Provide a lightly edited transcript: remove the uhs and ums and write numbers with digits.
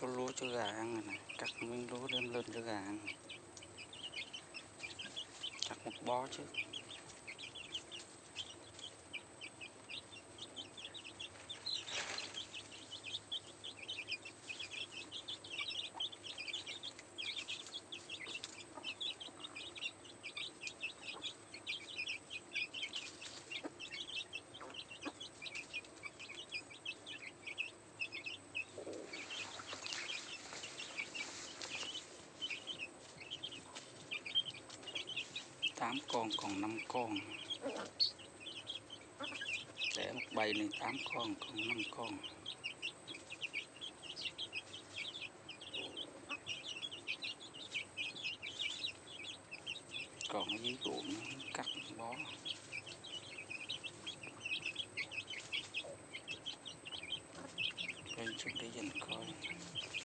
số lúa cho gà ăn này, cắt miếng lúa đem lên cho gà ăn. Cắt một bó trước. Tám con còn 5 con. Để một bầy này 8 con còn 5 con. Còn ở dưới ruộng cắt một bó. Lên xuống để dành coi.